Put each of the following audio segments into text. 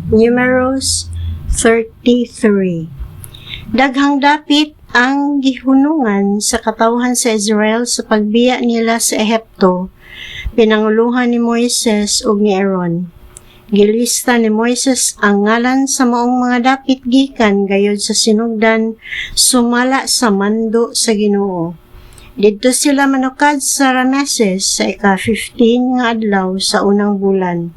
Numeros 33. Daghang dapit ang gihunungan sa katawhan sa Israel sa pagbiya nila sa Ehipto, pinanguluhan ni Moises ug ni Aaron. Gilista ni Moises ang ngalan sa maong mga dapit gikan gayud sa sinugdan sumala sa mando sa Ginoo. Didto sila manukad sa Rameses sa ika-15 nga adlaw sa unang bulan.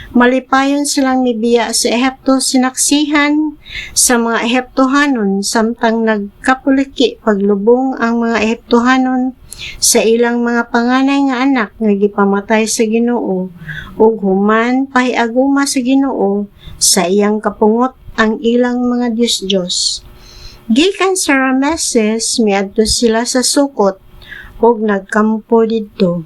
Malipayon silang mibiya sa Ehipto sinaksihan sa mga Ehiptohanon samtang nagkapuliki paglubong ang mga Ehiptohanon sa ilang mga panganay nga anak nga gipamatay sa Ginoo ug human pahiaguma sa Ginoo sa iyang kapungot ang ilang mga Diyos. Gikan sa Rameses miadto sila sa Sukot ug nagkampo didto.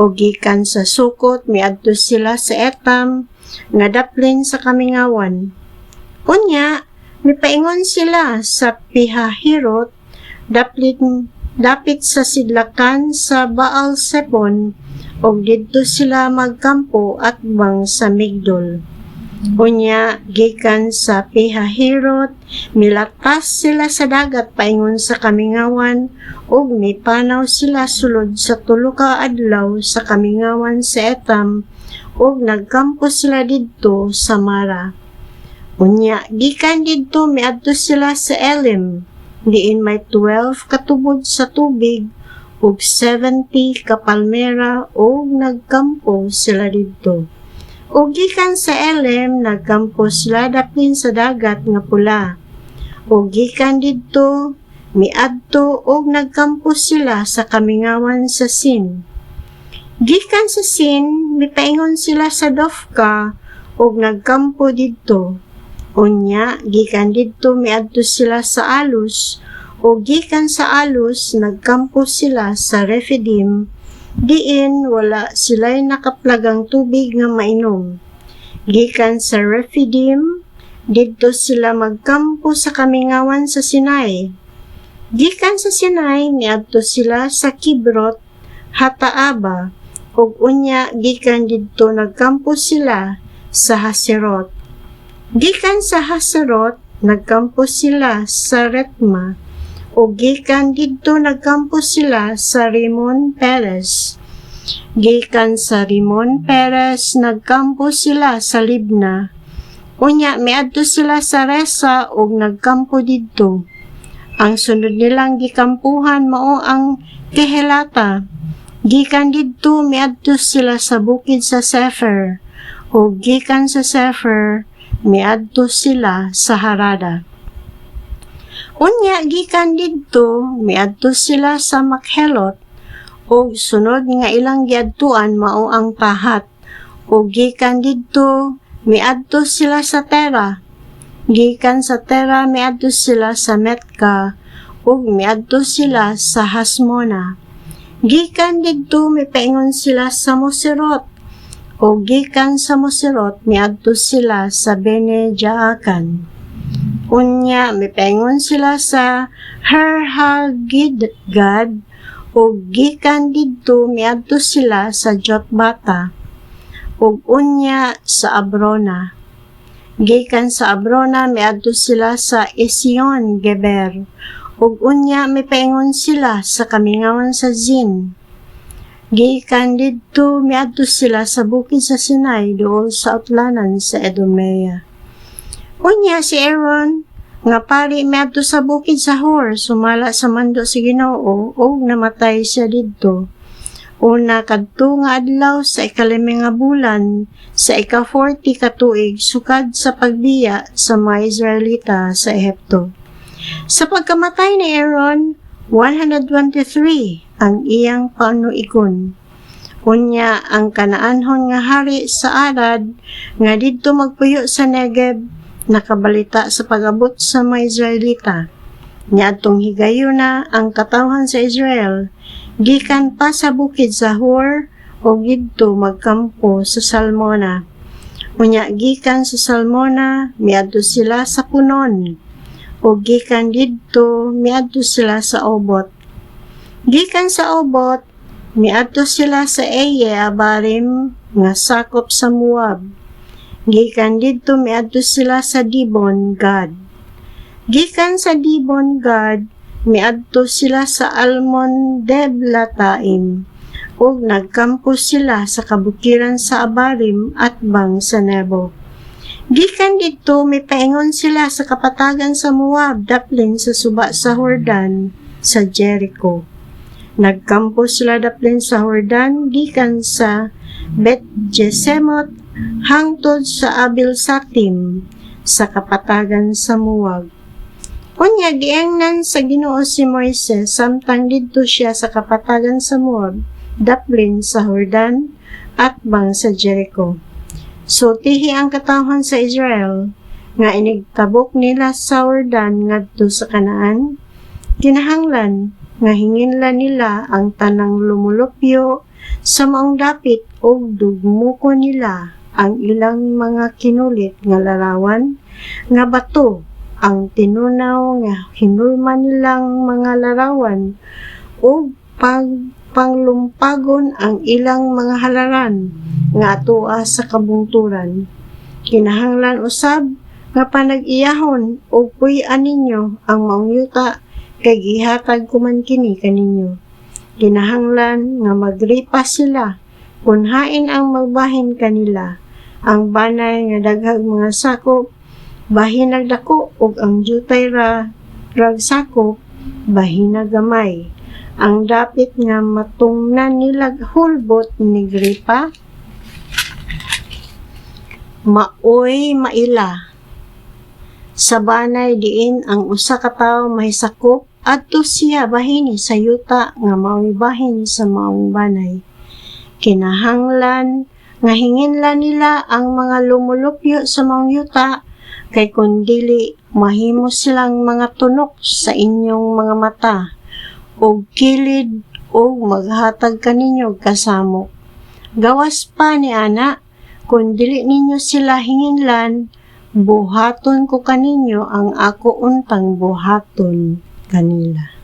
O gikan sa Sukot miadto sila sa Etam nga daplin sa kamingawan. Unya mipaingon sila sa Pihahirot dapit sa sidlakan sa Baal-Sepon ug didto sila magkampo atbang sa Migdol. Unya gikan sa Pihahirot milatas sila sa dagat paingon sa kamingawan ug mipanaw sila sulod sa tulo ka adlaw sa kamingawan sa Etam ug nagkampo sila didto sa Mara. Unya gikan didto miadto sila sa Elim diin may 12 katubod sa tubig ug 70 ka palmera ug nagkampo sila didto. O gikan sa Elim, nagkampo sila daplin sa dagat nga pula. O gikan didto, miadto og nagkampo sila sa kamingawan sa Sin. Gikan sa Sin, mipaingon sila sa Dofka og nagkampo didto. Unya, gikan didto miadto sila sa Alus, o gikan sa Alus, nagkampo sila sa Refidim, diin wala sila'y nakaplagang tubig nga mainom. Gikan sa Refidim, didto sila magkampo sa kamingawan sa Sinai. Gikan sa Sinai, miadto sila sa Kibrot, Hataaba, ug unya gikan didto nagkampo sila sa Haserot. Gikan sa Haserot, nagkampo sila sa Retma, o gikan didto nagkampo sila sa Rimon Peres. Gikan sa Rimon Peres nagkampo sila sa Libna. Unya miadto sila sa Resa ug nagkampo didto. Ang sunod nilang gikampuhan mao ang Kehelata. Gikan didto miadto sila sa bukid sa Sefer. Ug gikan sa Sefer miadto sila sa Harada. Unya gikan didto miadto sila sa Makhelot ug sunod nga ilang giadtuan mao ang Tahat ug gikan didto miadto sila sa Tera. Gikan sa Tera miadto sila sa Metka ug miadto sila sa Hasmona. Gikan didto mipaingon sila sa Moserot ug gikan sa Moserot miadto sila sa Bene Jaakan. Unya, mipaingon sila sa Harhagidgad ug gikan didto miadto sila sa Jotbata ug unya sa Abrona. Gikan sa Abrona miadto sila sa Esion Geber ug unya mipaingon sila sa kamingawan sa Zin. Gikan didto miadto sila sa bukid sa Sinai duol sa utlanan sa Edomea. Unya si Aaron nga pari miadto sa bukid sa Hor sumala sa mando sa Ginoo ug namatay siya didto. Una kadto nga adlaw sa ika-5 nga bulan sa ika-40 ka tuig sukad sa pagbiya sa mga Israelita sa Ehipto. Sa pagkamatay ni Aaron, 123 ang iyang panuikon. Unya ang kanaanhon nga hari sa Arad nga didto magpuyo sa Negev nakabalita sa pag-abot sa mga Israelita. Niadtong higayuna ang katawhan sa Israel, gikan pa sa bukid sa Hor o gidto magkampo sa Salmona. Unya gikan sa Salmona, miadto sila sa Punon, o gikan didto miadto sila sa Obot. Gikan sa Obot, miadto sila sa Eye Abarim nga sakop sa Moab. Gikan didto miadto sila sa Dibon Gad. Gikan sa Dibon Gad miadto sila sa Almon Deblataim ug nagkampo sila sa kabukiran sa Abarim at bang sa Nebo. Gikan didto mipaingon sila sa kapatagan sa Moab daplin sa suba sa Jordan sa Jericho. Nagkampo sila daplin sa Jordan gikan sa Bet-Jesemot hangtod sa Abil-Satim sa kapatagan sa Moab. Unya giangnan sa Ginoo si Moises samtang didto siya sa kapatagan sa Moab daplin sa Jordan at bang sa Jericho. So tihi ang katawhan sa Israel nga inigtabok nila sa Jordan ngadto sa Kanaan. Kinahanglan nga hinginlan nila ang tanang lumulupyo sa maong dapit ug dugmuko nila ang ilang mga kinulit nga larawan nga bato ang tinunaw nga hinulman nilang mga larawan ug panglumpagon ang ilang mga halaran nga atoa sa kabungturan. Kinahanglan usab nga panag-iyahon ug puy-an ninyo ang maong yuta kay gihatag ko man kini kaninyo. Kinahanglan nga magripas sila kun hain ang magbahin kanila. Ang banay nga daghag mga sakop bahin nagdako ug ang jutay rag sakop bahin gamay. Ang dapit nga matungnan nilag hulbot ni gripa maoy maila. Sa banay diin ang usa ka tawo mahisakop adto siya bahini sa yuta nga maoy bahin sa maong banay. Kinahanglan nga hinginlan nila ang mga lumulupyo sa maong yuta kay kun dili mahimo silang mga tunok sa inyong mga mata ug kilid ug maghatag kaninyo kasamok. Gawas pa ni ana kun dili ninyo sila hinginlan buhaton ko kaninyo ang ako untang buhaton kanila.